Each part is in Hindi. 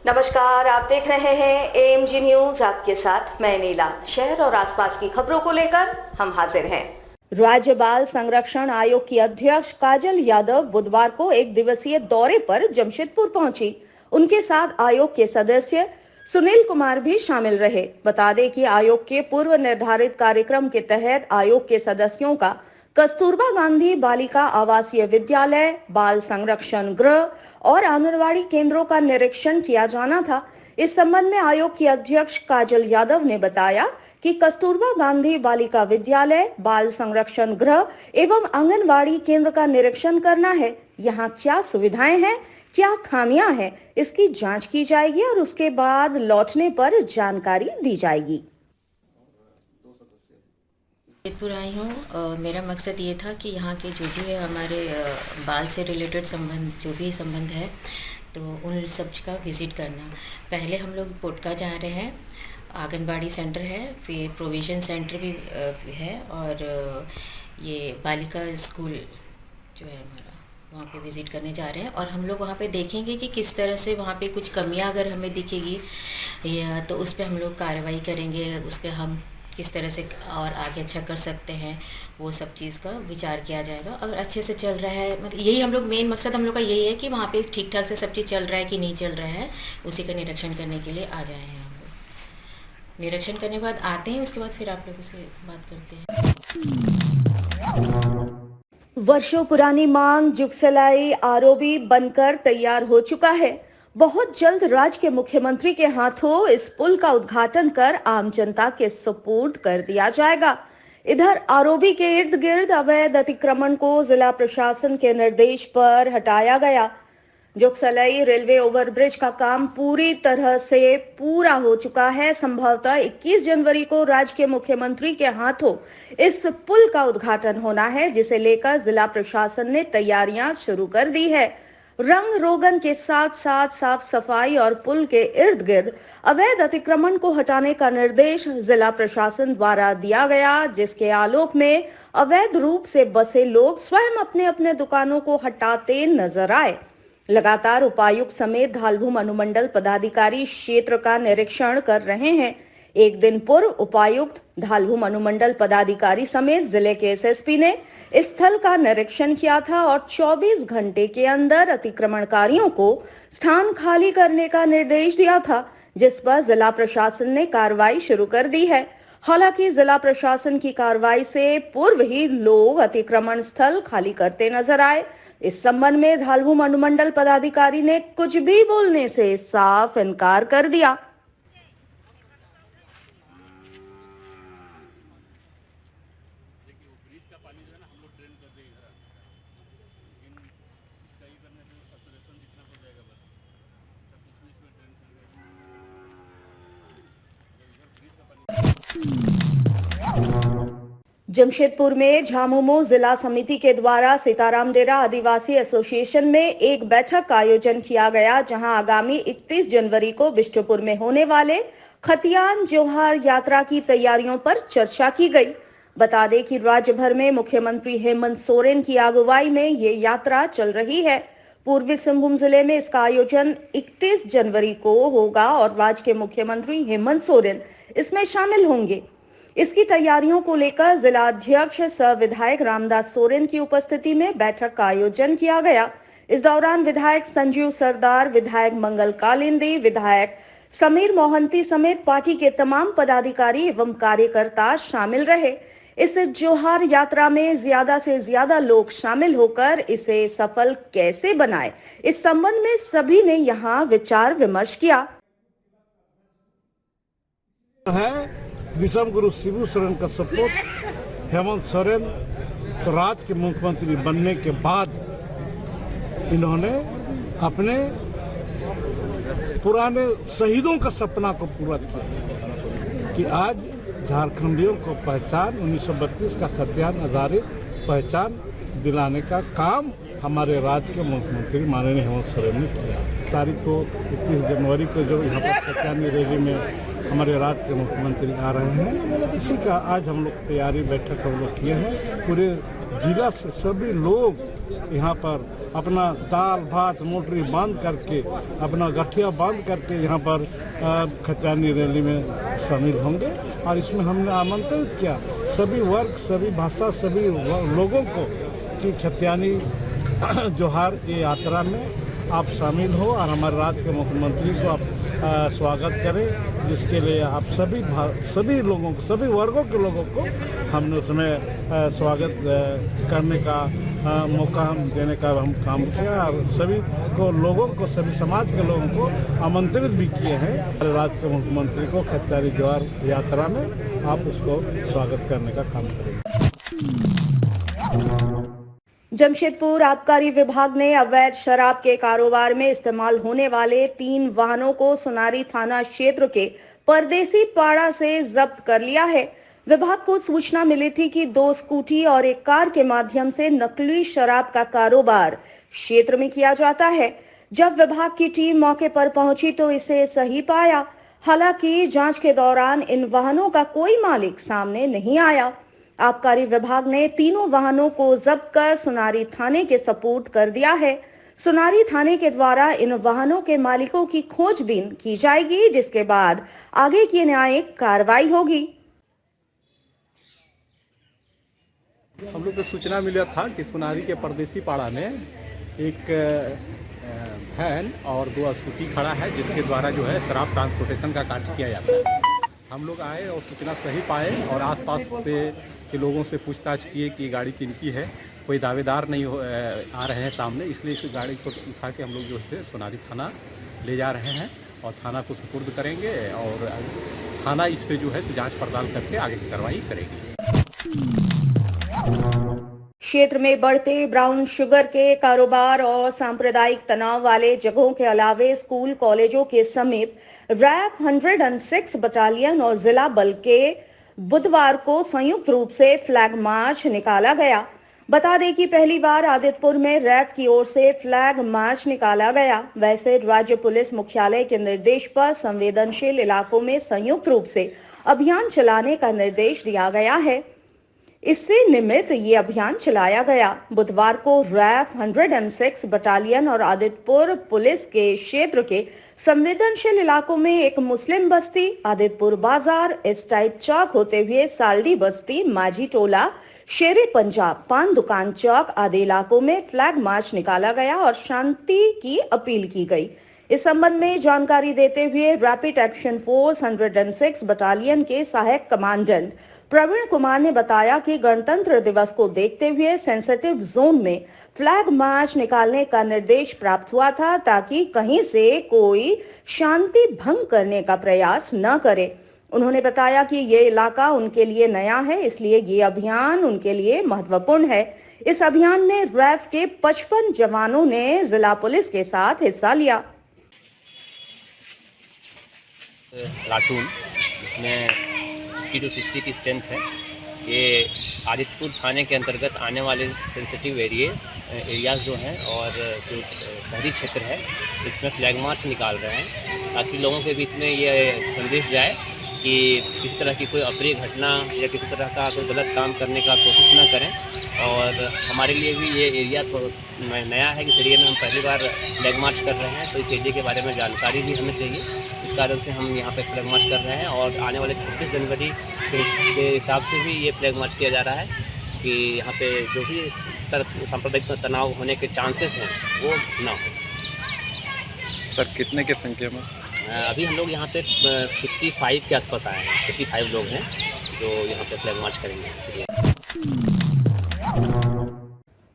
नमस्कार, आप देख रहे हैं एएमजी न्यूज। आपके साथ मैं नीला। शहर और आसपास की खबरों को लेकर हम हाजिर हैं। राज्य बाल संरक्षण आयोग की अध्यक्ष काजल यादव बुधवार को एक दिवसीय दौरे पर जमशेदपुर पहुंची। उनके साथ आयोग के सदस्य सुनील कुमार भी शामिल रहे। बता दें कि आयोग के पूर्व निर्धारित कार्यक्रम के तहत आयोग के सदस्यों का कस्तूरबा गांधी बालिका आवासीय विद्यालय, बाल संरक्षण गृह और आंगनवाड़ी केंद्रों का निरीक्षण किया जाना था। इस संबंध में आयोग की अध्यक्ष काजल यादव ने बताया कि कस्तूरबा गांधी बालिका विद्यालय, बाल संरक्षण गृह एवं आंगनवाड़ी केंद्र का निरीक्षण करना है। यहाँ क्या सुविधाएं हैं, क्या खामियां हैं, इसकी जांच की जाएगी और उसके बाद लौटने पर जानकारी दी जाएगी। जमशेदपुर आई हूँ। मेरा मकसद ये था कि यहाँ के जो भी है हमारे बाल से रिलेटेड संबंध जो भी संबंध है तो उन सब का विज़िट करना। पहले हम लोग पोटका जा रहे हैं, आंगनबाड़ी सेंटर है, फिर प्रोविज़न सेंटर भी है और ये बालिका स्कूल जो है हमारा वहाँ पे विज़िट करने जा रहे हैं। और हम लोग वहाँ पे देखेंगे कि किस तरह से वहाँ पे कुछ कमियाँ अगर हमें दिखेगी या तो उस पर हम लोग कार्रवाई करेंगे, उस पर हम किस तरह से और आगे अच्छा कर सकते हैं, वो सब चीज़ का विचार किया जाएगा। अगर अच्छे से चल रहा है, मतलब यही हम लोग मेन मकसद हम लोग का यही है कि वहाँ पे ठीक ठाक से सब चीज़ चल रहा है कि नहीं चल रहा है, उसी का निरीक्षण करने के लिए आ जाए हैं हम लोग। निरीक्षण करने के बाद आते हैं, उसके बाद फिर आप लोगों से बात करते हैं। वर्षों पुरानी मांग जुगसलाई आरओबी बनकर तैयार हो चुका है। बहुत जल्द राज्य के मुख्यमंत्री के हाथों इस पुल का उद्घाटन कर आम जनता के सुपुर्द कर दिया जाएगा। इधर आरओबी के इर्द गिर्द अवैध अतिक्रमण को जिला प्रशासन के निर्देश पर हटाया गया। जुगसलाई रेलवे ओवरब्रिज का काम पूरी तरह से पूरा हो चुका है। संभवतः 21 जनवरी को राज्य के मुख्यमंत्री के हाथों इस पुल का उद्घाटन होना है, जिसे लेकर जिला प्रशासन ने तैयारियां शुरू कर दी है। रंग रोगन के साथ साथ साफ सफाई और पुल के इर्द गिर्द अवैध अतिक्रमण को हटाने का निर्देश जिला प्रशासन द्वारा दिया गया, जिसके आलोक में अवैध रूप से बसे लोग स्वयं अपने अपने दुकानों को हटाते नजर आए। लगातार उपायुक्त समेत धालभूम अनुमंडल पदाधिकारी क्षेत्र का निरीक्षण कर रहे हैं। एक दिन पूर्व उपायुक्त, धालभूम अनुमंडल पदाधिकारी समेत जिले के एसएसपी ने स्थल का निरीक्षण किया था और 24 घंटे के अंदर अतिक्रमणकारियों को स्थान खाली करने का निर्देश दिया था, जिस पर जिला प्रशासन ने कार्रवाई शुरू कर दी है। हालांकि जिला प्रशासन की कार्रवाई से पूर्व ही लोग अतिक्रमण स्थल खाली करते नजर आए। इस संबंध में धालभूम अनुमंडल पदाधिकारी ने कुछ भी बोलने से साफ इनकार कर दिया। जमशेदपुर में झामुमो जिला समिति के द्वारा सीताराम डेरा आदिवासी एसोसिएशन में एक बैठक का आयोजन किया गया, जहां आगामी 31 जनवरी को बिष्टुपुर में होने वाले खतियान जोहार यात्रा की तैयारियों पर चर्चा की गई। बता दें कि राज्य भर में मुख्यमंत्री हेमंत सोरेन की अगुवाई में ये यात्रा चल रही है। पूर्वी सिंहभूम जिले में इसका आयोजन 31 जनवरी को होगा और राज्य के मुख्यमंत्री हेमंत सोरेन इसमें शामिल होंगे। इसकी तैयारियों को लेकर जिला अध्यक्ष सह विधायक रामदास सोरेन की उपस्थिति में बैठक का आयोजन किया गया। इस दौरान विधायक संजीव सरदार, विधायक मंगल कालिंदी, विधायक समीर मोहंती समेत पार्टी के तमाम पदाधिकारी एवं कार्यकर्ता शामिल रहे। इस जोहार यात्रा में ज्यादा से ज्यादा लोग शामिल होकर इसे सफल कैसे बनाए, इस संबंध में सभी ने यहाँ विचार विमर्श किया। विषम गुरु शिबू सोरेन का सपोर्ट, हेमंत सोरेन तो राज्य के मुख्यमंत्री बनने के बाद इन्होंने अपने पुराने शहीदों का सपना को पूरा किया कि आज झारखंडियों को पहचान 1932 का खतियान आधारित पहचान दिलाने का काम हमारे राज्य के मुख्यमंत्री माननीय हेमंत सोरेन ने किया। तारीख को 31 जनवरी को जो यहाँ पर खतियानी रैली में हमारे राज्य के मुख्यमंत्री आ रहे हैं, इसी का आज हम लोग तैयारी बैठक हम लोग किए हैं। पूरे जिला से सभी लोग यहाँ पर अपना दाल भात मोटरी बांध करके, अपना गठिया बांध करके यहाँ पर खतियानी रैली में शामिल होंगे। और इसमें हमने आमंत्रित किया सभी वर्ग, सभी भाषा, सभी लोगों को कि खतियानी जोहार की यात्रा में आप शामिल हो और हमारे राज्य के मुख्यमंत्री को आप स्वागत करें, जिसके लिए आप सभी लोगों को, सभी वर्गों के लोगों को हमने उसमें स्वागत करने का मौका हम देने का हम काम किया और सभी को लोगों को, सभी समाज के लोगों को आमंत्रित भी किए हैं। राज्य के मुख्यमंत्री को खतियानी जोहार यात्रा में आप उसको स्वागत करने का काम करेंगे। जमशेदपुर आबकारी विभाग ने अवैध शराब के कारोबार में इस्तेमाल होने वाले 3 वाहनों को सोनारी थाना क्षेत्र के परदेसी पाड़ा से जब्त कर लिया है। विभाग को सूचना मिली थी कि 2 स्कूटी और एक कार के माध्यम से नकली शराब का कारोबार क्षेत्र में किया जाता है। जब विभाग की टीम मौके पर पहुंची तो इसे सही पाया। हालांकि जांच के दौरान इन वाहनों का कोई मालिक सामने नहीं आया। आबकारी विभाग ने तीनों वाहनों को जब्त कर सोनारी थाने के सपुर्द कर दिया है। सोनारी थाने के द्वारा इन वाहनों के मालिकों की खोजबीन की जाएगी, जिसके बाद आगे की न्यायिक कार्रवाई होगी। हम लोग को सूचना मिला था कि सोनारी के परदेसी पाड़ा में एक वैन और 2 स्कूटी खड़ा है, जिसके द्वारा जो है शराब ट्रांसपोर्टेशन का कार्य किया जाता है। हम लोग आए और सूचना सही पाए और आसपास से के लोगों से पूछताछ किए कि गाड़ी किनकी है। कोई दावेदार नहीं आ रहे हैं सामने, इसलिए इस गाड़ी को उठा के हम लोग जो है सोनारी थाना ले जा रहे हैं और थाना को सुपुर्द करेंगे और थाना इस पे जो है जांच पड़ताल करके आगे की कार्रवाई करेगी। क्षेत्र में बढ़ते ब्राउन शुगर के कारोबार और सांप्रदायिक तनाव वाले जगहों के अलावे स्कूल कॉलेजों के समीप रैफ 106 बटालियन और जिला बल के बुधवार को संयुक्त रूप से फ्लैग मार्च निकाला गया। बता दें कि पहली बार आदितपुर में रैफ की ओर से फ्लैग मार्च निकाला गया। वैसे राज्य पुलिस मुख्यालय के निर्देश पर संवेदनशील इलाकों में संयुक्त रूप से अभियान चलाने का निर्देश दिया गया है। इससे निमित्त ये अभियान चलाया गया। बुधवार को रैफ 106 बटालियन और आदितपुर पुलिस के क्षेत्र के संवेदनशील इलाकों में एक मुस्लिम बस्ती, आदितपुर बाजार, एस्टाइट चौक होते हुए सालडी बस्ती, माझी टोला, शेरे पंजाब, पान दुकान चौक आदि इलाकों में फ्लैग मार्च निकाला गया और शांति की अपील की गई। इस संबंध में जानकारी देते हुए रैपिड एक्शन फोर्स 106 बटालियन के सहायक कमांडेंट प्रवीण कुमार ने बताया कि गणतंत्र दिवस को देखते हुए सेंसिटिव जोन में फ्लैग मार्च निकालने का निर्देश प्राप्त हुआ था, ताकि कहीं से कोई शांति भंग करने का प्रयास न करे। उन्होंने बताया कि ये इलाका उनके लिए नया है, इसलिए ये अभियान उनके लिए महत्वपूर्ण है। इस अभियान में रैफ के 55 जवानों ने जिला पुलिस के साथ हिस्सा लिया। प्लाटून जिसमें 50 to 60 की स्ट्रेंथ है। ये आदितपुर थाने के अंतर्गत आने वाले सेंसिटिव एरियाज़ जो हैं और जो शहरी क्षेत्र है, इसमें फ्लैग मार्च निकाल रहे हैं, ताकि लोगों के बीच में ये संदेश जाए कि किसी तरह की कोई अप्रिय घटना या किसी तरह का कोई गलत काम करने का कोशिश ना करें। और हमारे लिए भी ये एरिया थोड़ा नया है, इस एरिया में हम पहली बार फ्लैग मार्च कर रहे हैं, तो इस एरिया के बारे में जानकारी भी हमें चाहिए। इस कारण से हम यहाँ पे फ्लैग मार्च कर रहे हैं और आने वाले 26 जनवरी के हिसाब से भी ये फ्लैग मार्च किया जा रहा है कि यहाँ पे जो भी सांप्रदायिक तनाव होने के चांसेस हैं वो ना हो। सर कितने के संख्या में? अभी हम लोग यहाँ पे 55 के आसपास आए हैं। 55 लोग हैं जो यहाँ पे फ्लैग मार्च करेंगे।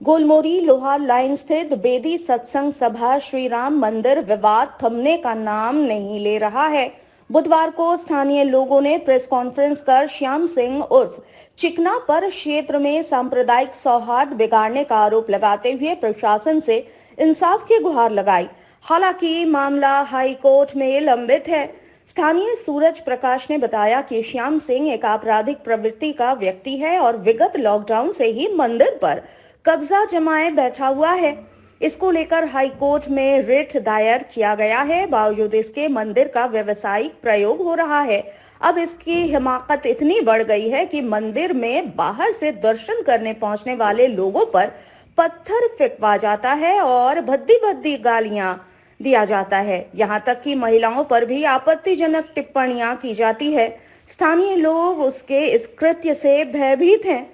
गोलमोरी लोहार लाइन स्थित बेदी सत्संग सभा श्री राम मंदिर विवाद थमने का नाम नहीं ले रहा है। बुधवार को स्थानीय लोगों ने प्रेस कॉन्फ्रेंस कर श्याम सिंह उर्फ चिकना पर क्षेत्र में सांप्रदायिक सौहार्द बिगाड़ने का आरोप लगाते हुए प्रशासन से इंसाफ की गुहार लगाई। हालांकि मामला हाई कोर्ट में लंबित है। स्थानीय सूरज प्रकाश ने बताया कि श्याम सिंह एक आपराधिक प्रवृत्ति का व्यक्ति है और विगत लॉकडाउन से ही मंदिर पर कब्जा जमाए बैठा हुआ है। इसको लेकर हाई कोर्ट में रिट दायर किया गया है। बावजूद इसके मंदिर का व्यवसायिक प्रयोग हो रहा है। अब इसकी हिमाकत इतनी बढ़ गई है कि मंदिर में बाहर से दर्शन करने पहुंचने वाले लोगों पर पत्थर फेंकवा जाता है और भद्दी भद्दी गालियां दिया जाता है। यहाँ तक कि महिलाओं पर भी आपत्तिजनक टिप्पणियां की जाती है। स्थानीय लोग उसके इस कृत्य से भयभीत हैं।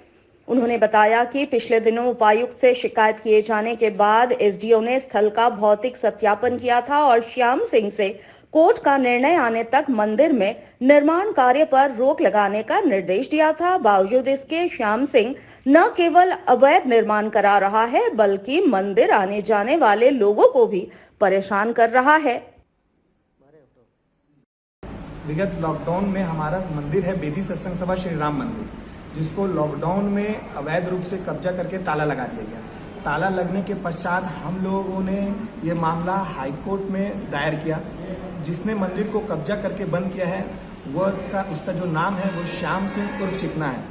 उन्होंने बताया कि पिछले दिनों उपायुक्त से शिकायत किए जाने के बाद एसडीओ ने स्थल का भौतिक सत्यापन किया था और श्याम सिंह से कोर्ट का निर्णय आने तक मंदिर में निर्माण कार्य पर रोक लगाने का निर्देश दिया था। बावजूद इसके श्याम सिंह न केवल अवैध निर्माण करा रहा है बल्कि मंदिर आने जाने वाले लोगों को भी परेशान कर रहा है। विगत लॉकडाउन में हमारा मंदिर है बेदी सत्संग सभा श्री राम मंदिर, जिसको लॉकडाउन में अवैध रूप से कब्जा करके ताला लगा दिया गया। ताला लगने के पश्चात हम लोगों ने ये मामला हाई कोर्ट में दायर किया। जिसने मंदिर को कब्जा करके बंद किया है उसका जो नाम है वो श्याम सिंह उर्फ चिकना है।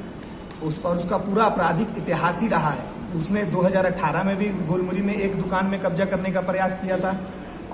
उसका पूरा आपराधिक इतिहास ही रहा है। उसने 2018 में भी गोलमुरी में एक दुकान में कब्जा करने का प्रयास किया था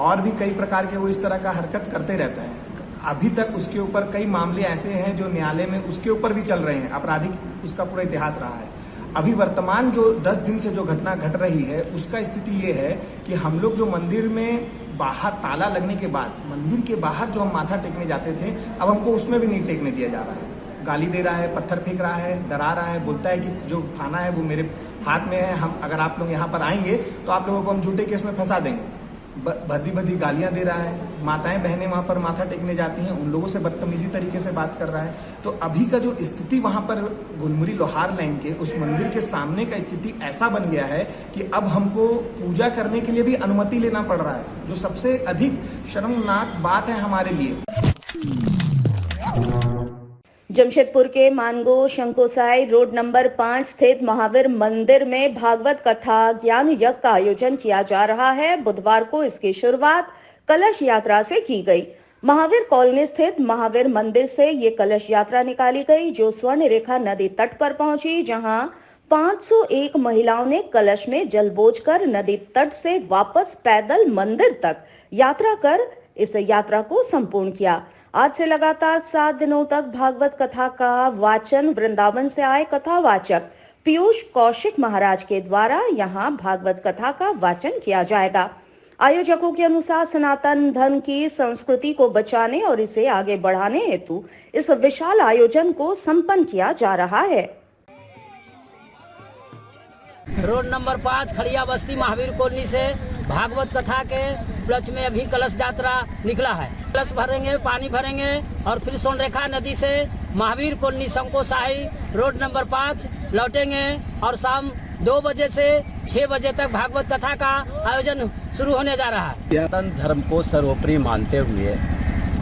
और भी कई प्रकार के वो इस तरह का हरकत करते रहता है। अभी तक उसके ऊपर कई मामले ऐसे हैं जो न्यायालय में उसके ऊपर भी चल रहे हैं। आपराधिक उसका पूरा इतिहास रहा है। अभी वर्तमान जो 10 दिन से जो घटना घट रही है उसका स्थिति ये है कि हम लोग जो मंदिर में बाहर ताला लगने के बाद मंदिर के बाहर जो हम माथा टेकने जाते थे, अब हमको उसमें भी नहीं टेकने दिया जा रहा है। गाली दे रहा है, पत्थर फेंक रहा है, डरा रहा है, बोलता है कि जो थाना है वो मेरे हाथ में है, हम अगर आप लोग यहाँ पर आएंगे तो आप लोगों को हम झूठे केस में फंसा देंगे। भद्दी भद्दी गालियां दे रहा है। माताएं बहनें वहां पर माथा टेकने जाती हैं, उन लोगों से बदतमीजी तरीके से बात कर रहा है। तो अभी का जो स्थिति वहां पर गुलमुरी लोहार लाइन के उस मंदिर के सामने का स्थिति ऐसा बन गया है कि अब हमको पूजा करने के लिए भी अनुमति लेना पड़ रहा है, जो सबसे अधिक शर्मनाक बात है हमारे लिए। जमशेदपुर के मानगो शंकोसाई रोड नंबर 5 स्थित महावीर मंदिर में भागवत कथा ज्ञान यज्ञ का आयोजन किया जा रहा है। बुधवार को इसकी शुरुआत कलश यात्रा से की गई। महावीर कॉलोनी स्थित महावीर मंदिर से ये कलश यात्रा निकाली गई जो स्वर्ण रेखा नदी तट पर पहुंची, जहां 501 महिलाओं ने कलश में जल बोझकर नदी तट से वापस पैदल मंदिर तक यात्रा कर इस यात्रा को संपूर्ण किया। आज से लगातार 7 दिनों तक भागवत कथा का वाचन वृंदावन से आए कथावाचक पीयूष कौशिक महाराज के द्वारा यहां भागवत कथा का वाचन किया जाएगा। आयोजकों के अनुसार सनातन धर्म की संस्कृति को बचाने और इसे आगे बढ़ाने हेतु इस विशाल आयोजन को संपन्न किया जा रहा है। रोड नंबर 5 खड़िया बस्ती महावीर कॉलोनी से भागवत कथा के उपलक्ष्य में अभी कलश यात्रा निकला है। कलश भरेंगे, पानी भरेंगे और फिर सोनरेखा नदी से Mahavir colony Shankosai road number 5 लौटेंगे और शाम 2 बजे से 6 बजे तक भागवत कथा का आयोजन शुरू होने जा रहा है। सनातन धर्म को सर्वोपरि मानते हुए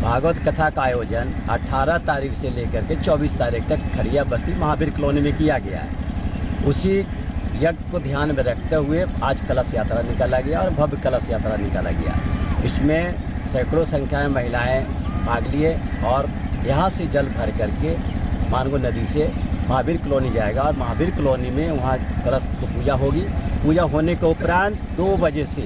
भागवत कथा का आयोजन 18 तारीख से लेकर के 24 तारीख तक खड़िया बस्ती महावीर कॉलोनी में किया गया है। उसी यज्ञ को ध्यान में रखते हुए आज कलश यात्रा निकाला गया और भव्य कलश यात्रा निकाला गया। इसमें सैकड़ों संख्या में महिलाएं भाग लिए और यहाँ से जल भर करके मानगो नदी से महावीर कॉलोनी जाएगा और महावीर कॉलोनी में वहाँ कलश की पूजा होगी। पूजा होने के उपरांत 2 बजे से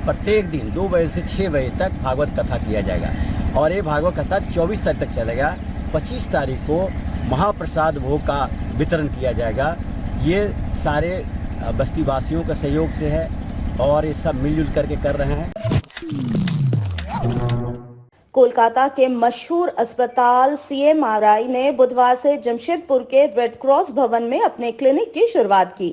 प्रत्येक दिन 2 बजे से 6 बजे तक भागवत कथा किया जाएगा और ये भागवत कथा 24 तारीख तक चलेगा। 25 तारीख को महाप्रसाद भोग का वितरण किया जाएगा। ये सारे बस्ती वासियों के सहयोग से है और ये सब मिलजुल करके कर रहे हैं। कोलकाता के मशहूर अस्पताल CMRI ने बुधवार से जमशेदपुर के रेड क्रॉस भवन में अपने क्लिनिक की शुरुआत की।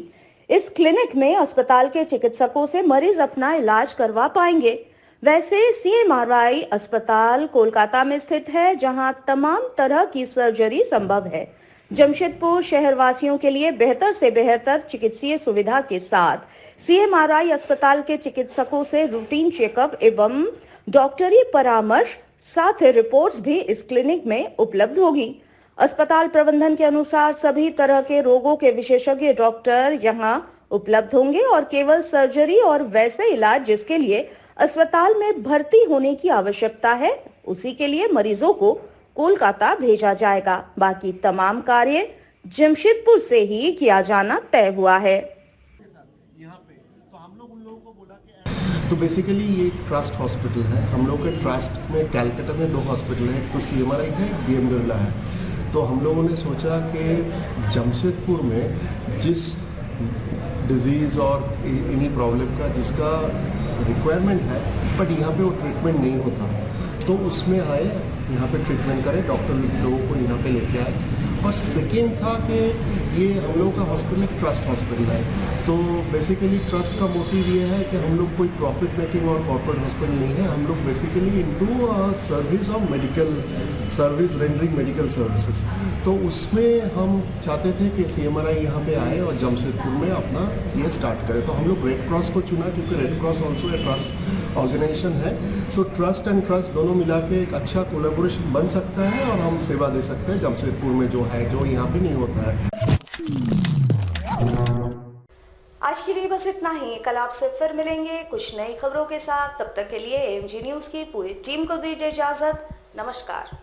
इस क्लिनिक में अस्पताल के चिकित्सकों से मरीज अपना इलाज करवा पाएंगे। वैसे CMRI अस्पताल कोलकाता में स्थित है, जहां तमाम तरह की सर्जरी संभव है। जमशेदपुर शहरवासियों के लिए बेहतर से बेहतर चिकित्सीय सुविधा के साथ CMRI अस्पताल के चिकित्सकों से रूटीन चेकअप एवं डॉक्टरी परामर्श साथ रिपोर्ट्स भी इस क्लिनिक में उपलब्ध होगी। अस्पताल प्रबंधन के अनुसार सभी तरह के रोगों के विशेषज्ञ डॉक्टर यहां उपलब्ध होंगे और केवल सर्जरी और वैसे इलाज जिसके लिए अस्पताल में भर्ती होने की आवश्यकता है उसी के लिए मरीजों को कोलकाता भेजा जाएगा। बाकी तमाम कार्य जमशेदपुर से ही किया जाना तय हुआ है। तो बेसिकली ये एक ट्रस्ट हॉस्पिटल है। हम लोग के ट्रस्ट में कैलकाटा में 2 हॉस्पिटल है, एक तो CMRI है, BM बिरला है। तो हम लोगों ने सोचा कि जमशेदपुर में जिस डिजीज़ और इन्हीं प्रॉब्लम का जिसका रिक्वायरमेंट है, बट यहाँ पे वो ट्रीटमेंट नहीं होता, तो उसमें आए, यहाँ पे ट्रीटमेंट करें, डॉक्टर लोगों को यहाँ पे लेके आए। और सेकेंड था कि ये हम लोगों का हॉस्पिटल एक ट्रस्ट हॉस्पिटल है, तो बेसिकली ट्रस्ट का मोटिव ये है कि हम लोग कोई प्रॉफिट मेकिंग और कॉर्पोरेट हॉस्पिटल नहीं है, हम लोग basically into service of medical service, rendering medical services. तो उसमें हम चाहते थे कि CMRI यहाँ पे आए और जमशेदपुर में अपना ये स्टार्ट करे। तो हम लोग रेड क्रॉस को चुना क्योंकि red cross also a trust organisation है, तो ट्रस्ट एंड ट्रस्ट दोनों मिला के एक अच्छा कोलैबोरेशन बन सकता है और हम सेवा दे सकते हैं जमशेदपुर में जो है, जो यहाँ पे नहीं होता है। आज के लिए बस इतना ही। कल आपसे फिर मिलेंगे कुछ नई खबरों के साथ। तब तक के लिए AMG न्यूज़ की पूरी टीम को दीजिए इजाजत। नमस्कार।